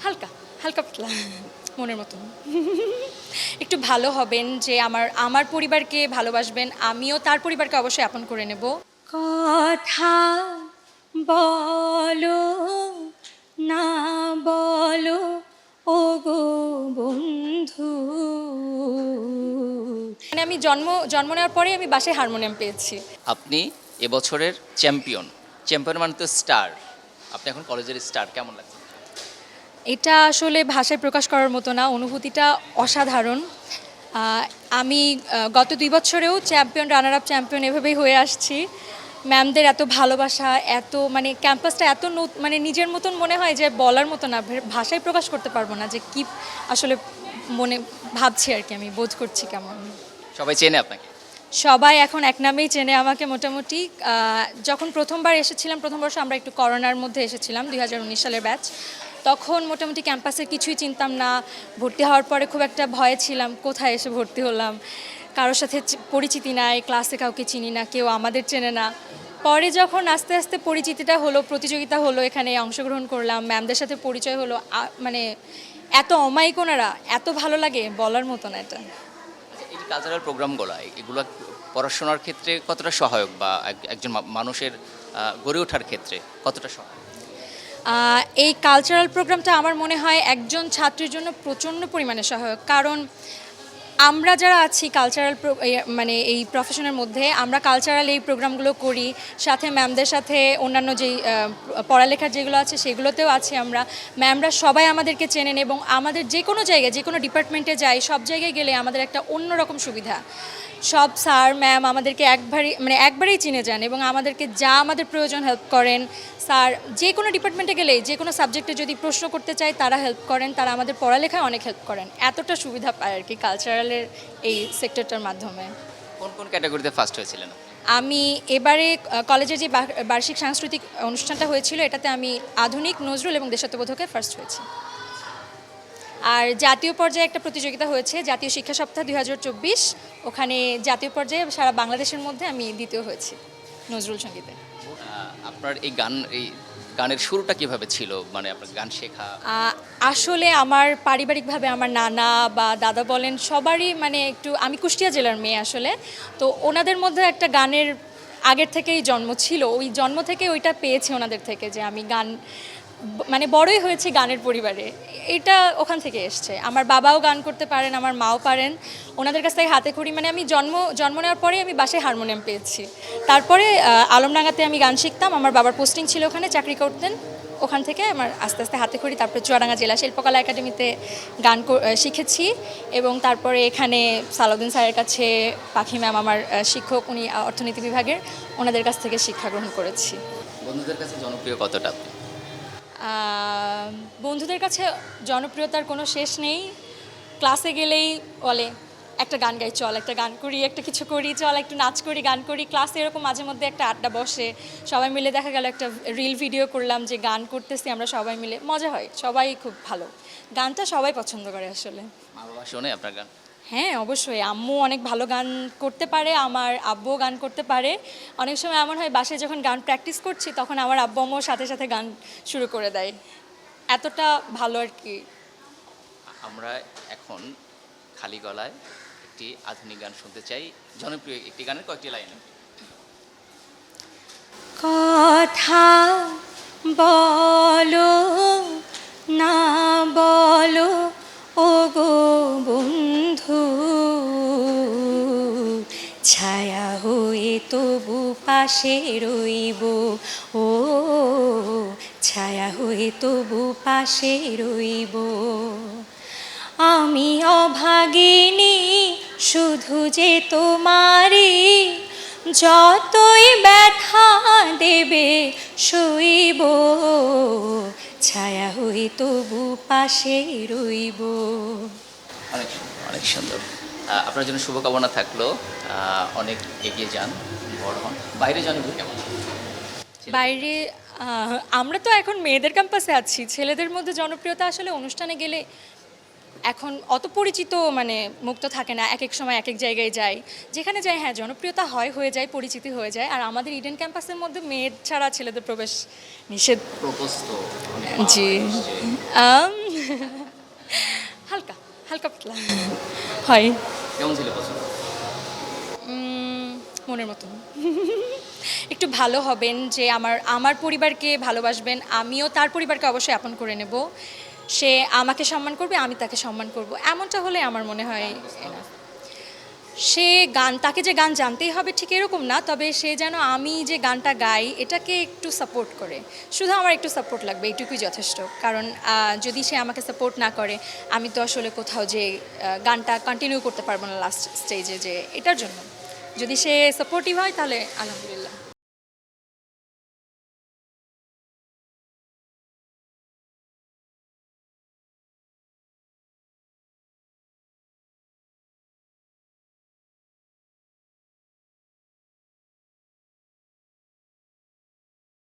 হালকা হালকা পাতলা মনের মতন। একটু ভালো হবেন, যে আমার আমার পরিবারকে ভালোবাসবেন, আমিও তার পরিবারকে অবশ্যই আপন করে নেব। কথা বলো না বলো ও গো বন্ধু। মানে আমি জন্ম নেওয়ার পরেই আমি বাসায় হারমোনিয়াম পেয়েছি। আপনি এবছরের চ্যাম্পিয়ন। চ্যাম্পিয়ন মানে তো স্টার। আপনি এখন কলেজের স্টার, কেমন লাগছে? এটা আসলে ভাষায় প্রকাশ করার মতো না, অনুভূতিটা অসাধারণ। আমি গত 2 বছরেও চ্যাম্পিয়ন, রানার আপ চ্যাম্পিয়ন এভাবেই হয়ে আসছি। ম্যামদের এত ভালোবাসা, এত মানে ক্যাম্পাসটা এত মানে নিজের মতন মনে হয় যে বলার মতো না, ভাষায় প্রকাশ করতে পারবো না যে কি আসলে মনে ভাবছি আর কি, আমি বোধ করছি কেমন। সবাই চেনে আপনাকে? সবাই এখন এক নামেই চেনে আমাকে মোটামুটি। যখন প্রথমবার এসেছিলাম, প্রথম বর্ষ আমরা একটু করোনার মধ্যে এসেছিলাম, 2019 সালের ব্যাচ। তখন মোটামুটি ক্যাম্পাসের কিছুই চিনতাম না। ভর্তি হওয়ার পরে খুব একটা ভয়ে ছিলাম, কোথায় এসে ভর্তি হলাম, কারোর সাথে পরিচিতি নাই, ক্লাসে কাউকে চিনি না, কেউ আমাদের চেনে না। পরে যখন আস্তে আস্তে পরিচিতিটা হলো, প্রতিযোগিতা হলো, এখানে অংশগ্রহণ করলাম, ম্যামদের সাথে পরিচয় হলো, মানে এত অমায়িক ওনারা, এত ভালো লাগে বলার মতো না এটা। এই যে কালচারাল প্রোগ্রামগুলো, এগুলো পড়াশোনার ক্ষেত্রে কতটা সহায়ক, বা একজন মানুষের গড়ে ওঠার ক্ষেত্রে কতটা সহায়ক? এই কালচারাল প্রোগ্রামটা আমার মনে হয় একজন ছাত্রের জন্য প্রচণ্ড পরিমাণে সহায়ক। কারণ আমরা যারা আছি কালচারাল মানে এই প্রফেশনের মধ্যে, আমরা কালচারাল এই প্রোগ্রামগুলো করি, সাথে ম্যামদের সাথে অন্যান্য যেই পড়ালেখার যেগুলো আছে সেগুলোতেও আছি আমরা। ম্যামরা সবাই আমাদেরকে চেনেন এবং আমাদের যে কোনো জায়গায়, যে কোনো ডিপার্টমেন্টে যাই, সব জায়গায় গেলে আমাদের একটা অন্যরকম সুবিধা। সব স্যার ম্যাম আমাদেরকে একবারেই চিনে যান এবং আমাদেরকে যা আমাদের প্রয়োজন হেল্প করেন। স্যার যে কোনো ডিপার্টমেন্টে গেলে, যে কোনো সাবজেক্টে যদি প্রশ্ন করতে চাই তারা হেল্প করেন, তারা আমাদের পড়ালেখায় অনেক হেল্প করেন। এতটা সুবিধা পায় আর কি কালচারালের এই সেক্টরটার মাধ্যমে। কোন কোন ক্যাটাগরিতে ফার্স্ট হয়েছিলেন? আমি এবারে কলেজের যে বার্ষিক সাংস্কৃতিক অনুষ্ঠানটা হয়েছিল, এটাতে আমি আধুনিক, নজরুল এবং দেশাত্মবোধকে ফার্স্ট হয়েছি। আর জাতীয় পর্যায়ে একটা প্রতিযোগিতা হয়েছে, জাতীয় শিক্ষা সপ্তাহ 2024, ওখানে জাতীয় পর্যায়ে সারা বাংলাদেশের মধ্যে আমি দ্বিতীয় হয়েছি নজরুল সঙ্গীতে। আপনার এই গানের শুরুটা কিভাবে ছিল, মানে আপনার গান শেখা? আসলে আমার পারিবারিকভাবে আমার নানা বা দাদা বলেন সবারই মানে একটু, আমি কুষ্টিয়া জেলার মেয়ে আসলে, তো ওনাদের মধ্যে একটা গানের আগের থেকেই জন্ম ছিল, ওই জন্ম থেকে ওইটা পেয়েছি ওনাদের থেকে, যে আমি গান মানে বড়ই হয়েছি গানের পরিবারে, এটা ওখান থেকে এসছে। আমার বাবাও গান করতে পারেন, আমার মাও পারেন, ওনাদের কাছ থেকে হাতে খড়ি, মানে আমি জন্ম নেওয়ার পরেই আমি বাসায় হারমোনিয়াম পেয়েছি। তারপরে আলমডাঙ্গাতে আমি গান শিখতাম, আমার বাবার পোস্টিং ছিল ওখানে, চাকরি করতেন, ওখান থেকে আমার আস্তে আস্তে হাতে খড়ি। তারপরে চুয়াডাঙ্গা জেলা শিল্পকলা একাডেমিতে গান শিখেছি এবং তারপরে এখানে সালাউদ্দিন স্যারের কাছে, পাখি ম্যাম আমার শিক্ষক, উনি অর্থনীতি বিভাগের, ওনাদের কাছ থেকে শিক্ষা গ্রহণ করেছি। বন্ধুদের কাছে জনপ্রিয় কতটা আপনি? বন্ধুদের কাছে জনপ্রিয়তার কোনো শেষ নেই। ক্লাসে গেলেই বলে একটা গান গাই, চল একটা গান করি, একটা কিছু করি, চল একটু নাচ করি, গান করি। ক্লাসে এরকম মাঝে মধ্যে একটা আড্ডা বসে, সবাই মিলে দেখা গেল একটা রিল ভিডিও করলাম যে গান করতেছি আমরা সবাই মিলে, মজা হয়, সবাই খুব ভালো। গানটা সবাই পছন্দ করে আসলে। মা বাবা শোনে আপনার গান? হ্যাঁ অবশ্যই, আম্মু অনেক ভালো গান করতে পারে, আমার আব্বুও গান করতে পারে। অনেক সময় এমন হয় বাসায় যখন গান প্র্যাকটিস করছি তখন আমার আব্বু আম্মুর সাথে সাথে গান শুরু করে দেয়, এতটা ভালো আর কি। আমরা এখন খালি গলায় একটি আধুনিক গান শুনতে চাই, জনপ্রিয় একটি গানের কয়েকটি লাইন। কথা বলো না বলো ও গো বন্ধু, ছায়া হয়ে তবু পাশে রইব, ও ছায়া হয়ে তবু পাশে রইব। আমি অভাগিনী শুধু যে তোমারই, যতই ব্যথা দেবে সইব, ছায়া হয়ে তবু পাশে রইব। অনেক অনেক সুন্দর। আপনার জন্য শুভকামনা থাকলো, অনেক এগিয়ে যান, বড় হন। বাইরে জনপ্রিয় কেমন? বাইরে আমরা তো এখন মেয়েদের ক্যাম্পাসে আছি, ছেলেদের মধ্যে জনপ্রিয়তা আসলে অনুষ্ঠানে গেলে এখন অত পরিচিত মানে মুক্ত থাকে না, এক এক সময় এক এক জায়গায় যাই, যেখানে যাই হ্যাঁ জনপ্রিয়তা হয়ে যায়, পরিচিতি হয়ে যায়। আর আমাদের ইডেন ক্যাম্পাসের মধ্যে মেয়ের ছাড়া ছেলেদের প্রবেশ নিষেধ। প্রপোজ তো জি আম, হালকা হালকা পাতলা হয়। কেমন ছিল পছন্দ? মনের মতন একটু ভালো হবেন, যে আমার আমার পরিবারকে ভালোবাসবেন, আমিও তার পরিবারকে অবশ্যই আপন করে নেব, সে আমাকে সম্মান করবে, আমি তাকে সম্মান করব, এমনটা হলে আমার মনে হয় enough। সে গান, তাকে যে গান জানতেই হবে ঠিক এরকম না, তবে সে যেন আমি যে গানটা গাই এটাকে একটু সাপোর্ট করে, শুধু আমার একটু সাপোর্ট লাগবে, এইটুকুই যথেষ্ট। কারণ যদি সে আমাকে সাপোর্ট না করে আমি তো আসলে কোথাও যে গানটা কন্টিনিউ করতে পারবো না লাস্ট স্টেজে, যে এটার জন্য যদি সে সাপোর্টিভ হয় তাহলে আলহামদুলিল্লাহ।